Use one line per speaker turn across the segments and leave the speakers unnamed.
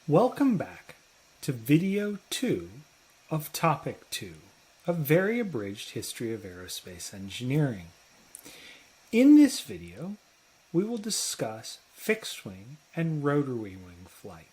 Welcome back to video 2 of topic 2 of Very Abridged History of Aerospace Engineering. In this video, we will discuss fixed-wing and rotary wing flight.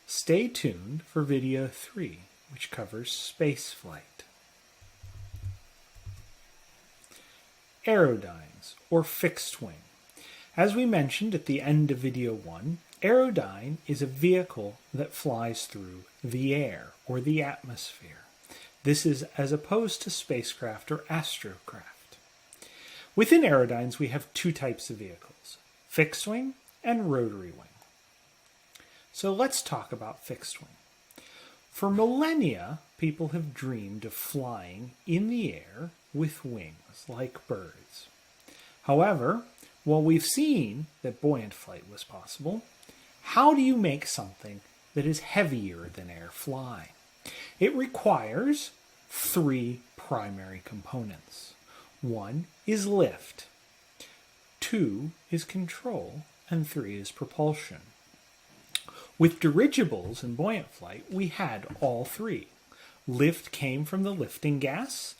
Stay tuned for video 3, which covers space flight. Aerodynes, or fixed wing. As we mentioned at the end of video 1, aerodyne is a vehicle that flies through the air, or the atmosphere. This is as opposed to spacecraft or astrocraft. Within aerodynes, we have two types of vehicles, fixed wing and rotary wing. So let's talk about fixed wing. For millennia, people have dreamed of flying in the air with wings, like birds. However, while we've seen that buoyant flight was possible, how do you make something that is heavier than air fly? It requires three primary components. One is lift, two is control, and three is propulsion. With dirigibles and buoyant flight, we had all three. Lift came from the lifting gas,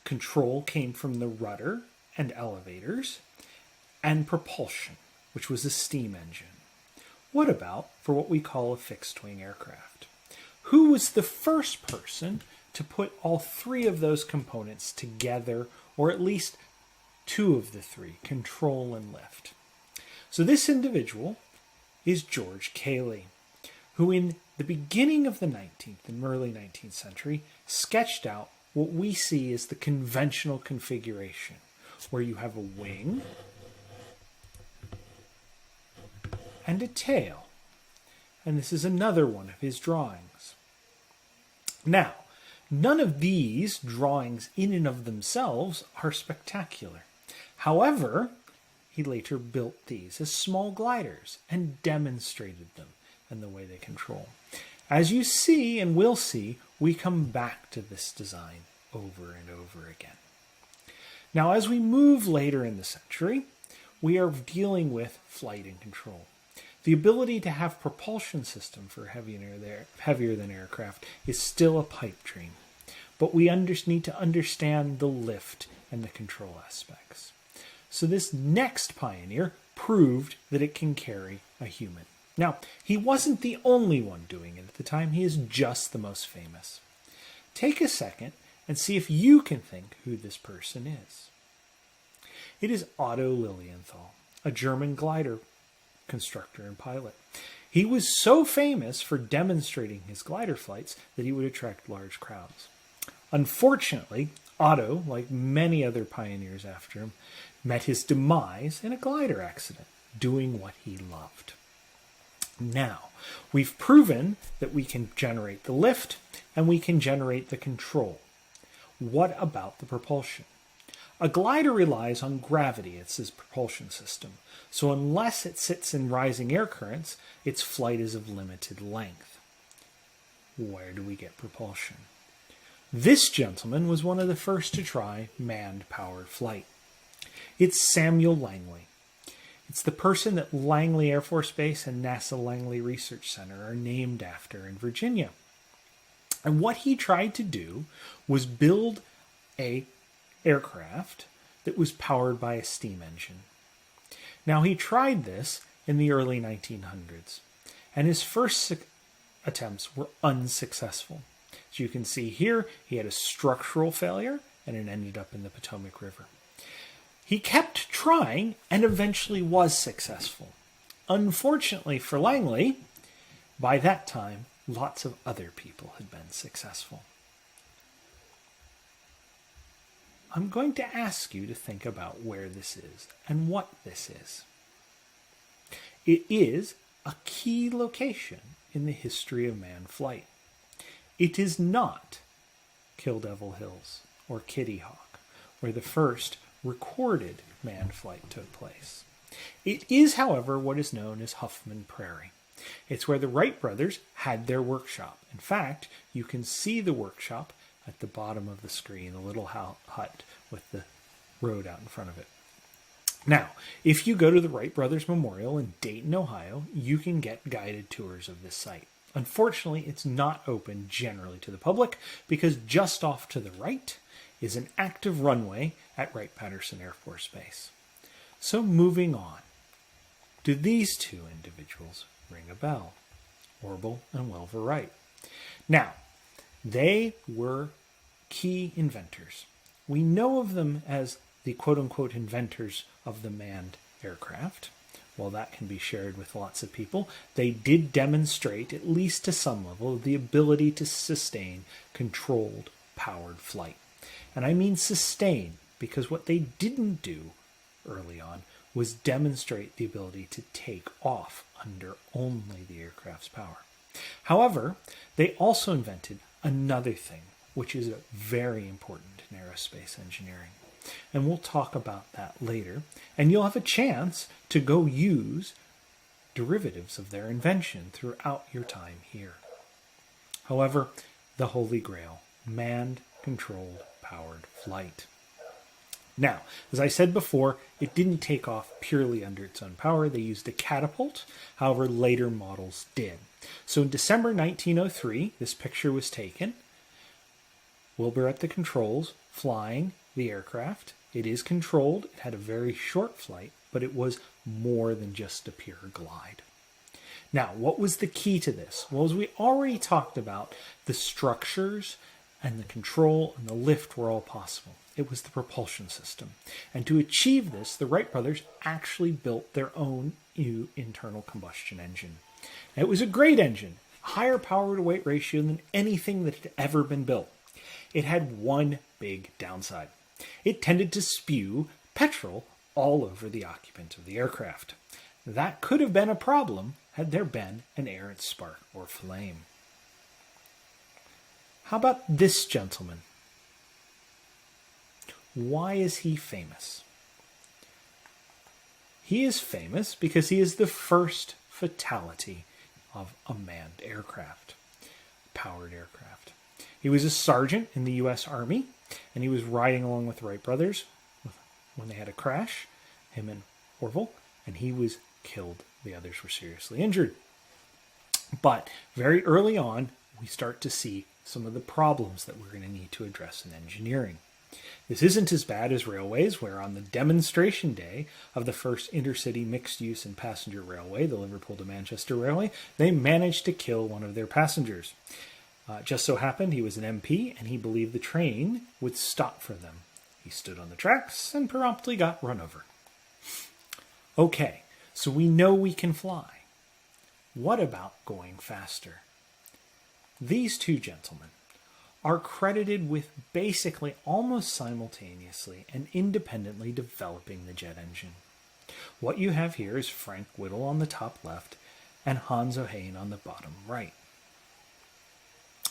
control came from the rudder and elevators, and propulsion, which was a steam engine. What about for what we call a fixed-wing aircraft? Who was the first person to put all three of those components together, or at least two of the three, control and lift? So this individual is George Cayley, who in the beginning of the 19th and early 19th century sketched out what we see as the conventional configuration, where you have a wing and a tail. And this is another one of his drawings. Now, none of these drawings in and of themselves are spectacular. However, he later built these as small gliders and demonstrated them and the way they control. As you see and will see, we come back to this design over and over again. Now, as we move later in the century, we are dealing with flight and control. The ability to have propulsion system for heavier than aircraft is still a pipe dream, but we need to understand the lift and the control aspects. So this next pioneer proved that it can carry a human. Now, he wasn't the only one doing it at the time. He is just the most famous. Take a second and see if you can think who this person is. It is Otto Lilienthal, a German glider constructor and pilot. He was so famous for demonstrating his glider flights that he would attract large crowds. Unfortunately, Otto, like many other pioneers after him, met his demise in a glider accident, doing what he loved. Now, we've proven that we can generate the lift and we can generate the control. What about the propulsion? A glider relies on gravity as its propulsion system, so unless it sits in rising air currents, its flight is of limited length. Where do we get propulsion? This gentleman was one of the first to try manned-powered flight. It's Samuel Langley. It's the person that Langley Air Force Base and NASA Langley Research Center are named after in Virginia. And what he tried to do was build a aircraft that was powered by a steam engine. Now, he tried this in the early 1900s, and his first attempts were unsuccessful. As you can see here, he had a structural failure, and it ended up in the Potomac River. He kept trying and eventually was successful. Unfortunately for Langley, by that time, lots of other people had been successful. I'm going to ask you to think about where this is and what this is. It is a key location in the history of manned flight. It is not Kill Devil Hills or Kitty Hawk, where the first recorded manned flight took place. It is, however, what is known as Huffman Prairie. It's where the Wright brothers had their workshop. In fact, you can see the workshop at the bottom of the screen, a little hut with the road out in front of it. Now, if you go to the Wright Brothers Memorial in Dayton, Ohio, you can get guided tours of this site. Unfortunately, it's not open generally to the public because just off to the right is an active runway at Wright-Patterson Air Force Base. So moving on, do these two individuals ring a bell? Orville and Wilbur Wright. Now, they were key inventors. We know of them as the quote-unquote inventors of the manned aircraft. While that can be shared with lots of people, they did demonstrate, at least to some level, the ability to sustain controlled, powered flight. And I mean sustain, because what they didn't do early on was demonstrate the ability to take off under only the aircraft's power. However, they also invented another thing, which is very important in aerospace engineering. And we'll talk about that later. And you'll have a chance to go use derivatives of their invention throughout your time here. However, the Holy Grail, manned, controlled, powered flight. Now, as I said before, it didn't take off purely under its own power. They used a catapult. However, later models did. So in December 1903, this picture was taken. Wilbur at the controls, flying the aircraft. It is controlled. It had a very short flight, but it was more than just a pure glide. Now, what was the key to this? Well, as we already talked about, the structures and the control and the lift were all possible. It was the propulsion system. And to achieve this, the Wright brothers actually built their own new internal combustion engine. Now, it was a great engine, higher power to weight ratio than anything that had ever been built. It had one big downside. It tended to spew petrol all over the occupant of the aircraft. That could have been a problem had there been an errant spark or flame. How about this gentleman? Why is he famous? He is famous because he is the first fatality of a manned aircraft, powered aircraft. He was a sergeant in the U.S. Army, and he was riding along with the Wright brothers when they had a crash, him and Orville, and he was killed. The others were seriously injured. But very early on, we start to see some of the problems that we're going to need to address in engineering. This isn't as bad as railways, where on the demonstration day of the first intercity mixed-use and passenger railway, the Liverpool to Manchester Railway, they managed to kill one of their passengers. Just so happened he was an MP, and he believed the train would stop for them. He stood on the tracks and promptly got run over. Okay, so we know we can fly. What about going faster? These two gentlemen are credited with basically almost simultaneously and independently developing the jet engine. What you have here is Frank Whittle on the top left and Hans O'Hane on the bottom right.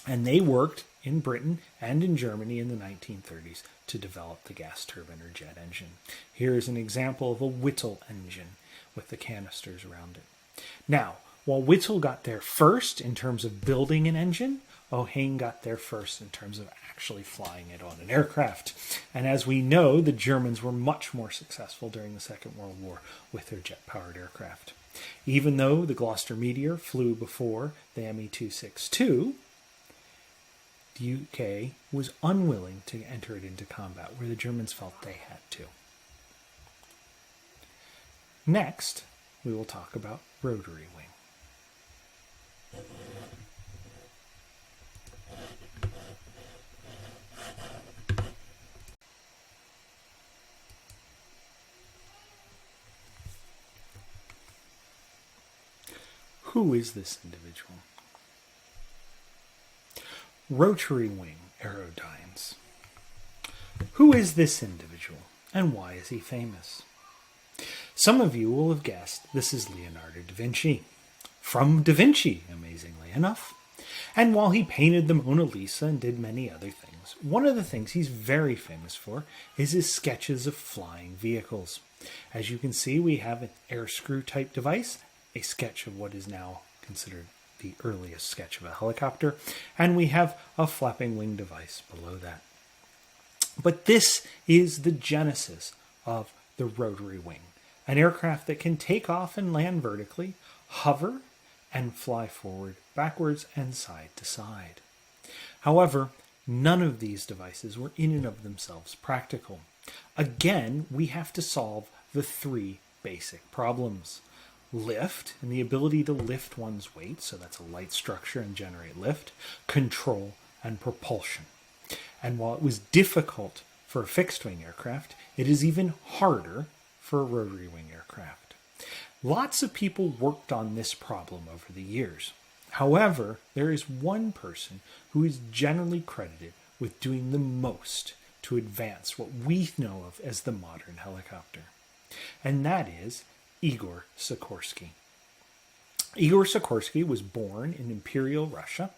And they worked in Britain and in Germany in the 1930s to develop the gas turbine or jet engine. Here is an example of a Whittle engine with the canisters around it. Now, while Whittle got there first in terms of building an engine, O'Hane got there first in terms of actually flying it on an aircraft. And as we know, the Germans were much more successful during the Second World War with their jet-powered aircraft. Even though the Gloucester Meteor flew before the Me-262, the UK was unwilling to enter it into combat, where the Germans felt they had to. Next, we will talk about rotary wing. Who is this individual? Rotary wing aerodynes. Who is this individual, and why is he famous? Some of you will have guessed this is Leonardo da Vinci. From Da Vinci, amazingly enough. And while he painted the Mona Lisa and did many other things, one of the things he's very famous for is his sketches of flying vehicles. As you can see, we have an air screw type device, a sketch of what is now considered the earliest sketch of a helicopter, and we have a flapping wing device below that. But this is the genesis of the rotary wing. an aircraft that can take off and land vertically, hover, and fly forward, backwards, and side to side. However, none of these devices were in and of themselves practical. Again, we have to solve the three basic problems. Lift, and the ability to lift one's weight, so that's a light structure and generate lift, control, and propulsion. And while it was difficult for a fixed-wing aircraft, it is even harder for a rotary-wing aircraft. Lots of people worked on this problem over the years. However, there is one person who is generally credited with doing the most to advance what we know of as the modern helicopter, and that is Igor Sikorsky. Igor Sikorsky was born in Imperial Russia,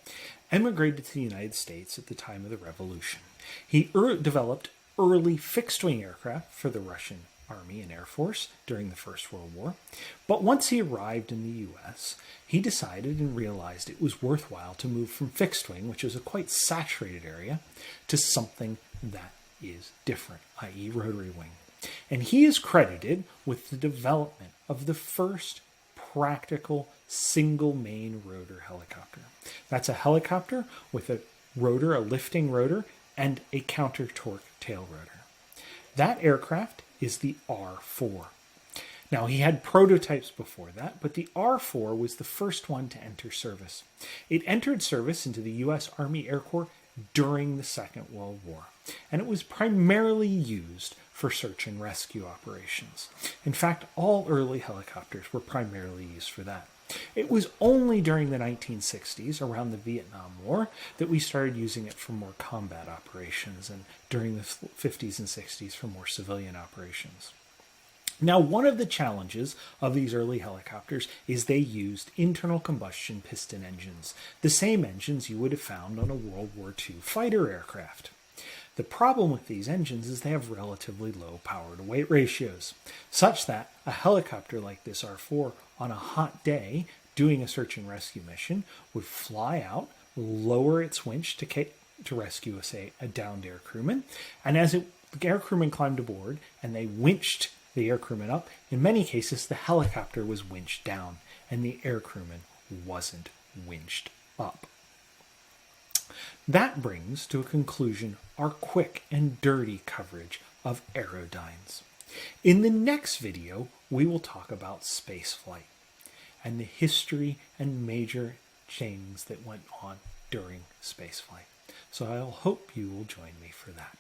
emigrated to the United States at the time of the Revolution. He developed early fixed-wing aircraft for the Russian Army and Air Force during the First World War, but once he arrived in the U.S., he decided and realized it was worthwhile to move from fixed-wing, which is a quite saturated area, to something that is different, i.e. rotary wing. And he is credited with the development of the first practical single main rotor helicopter. That's a helicopter with a rotor, a lifting rotor, and a counter torque tail rotor. That aircraft is the R4. Now, he had prototypes before that, but the R4 was the first one to enter service. It entered service into the U.S. Army Air Corps during the Second World War, and it was primarily used for search and rescue operations. In fact, all early helicopters were primarily used for that. It was only during the 1960s, around the Vietnam War, that we started using it for more combat operations, and during the 50s and 60s for more civilian operations. Now, one of the challenges of these early helicopters is they used internal combustion piston engines, the same engines you would have found on a World War II fighter aircraft. The problem with these engines is they have relatively low power-to-weight ratios, such that a helicopter like this R4 on a hot day doing a search and rescue mission would fly out, lower its winch to rescue, say, a downed air crewman, and as the air crewman climbed aboard and they winched the air crewman up, in many cases the helicopter was winched down and the air crewman wasn't winched up. That brings to a conclusion our quick and dirty coverage of aerodynes. In the next video, we will talk about spaceflight and the history and major things that went on during spaceflight. So I'll hope you will join me for that.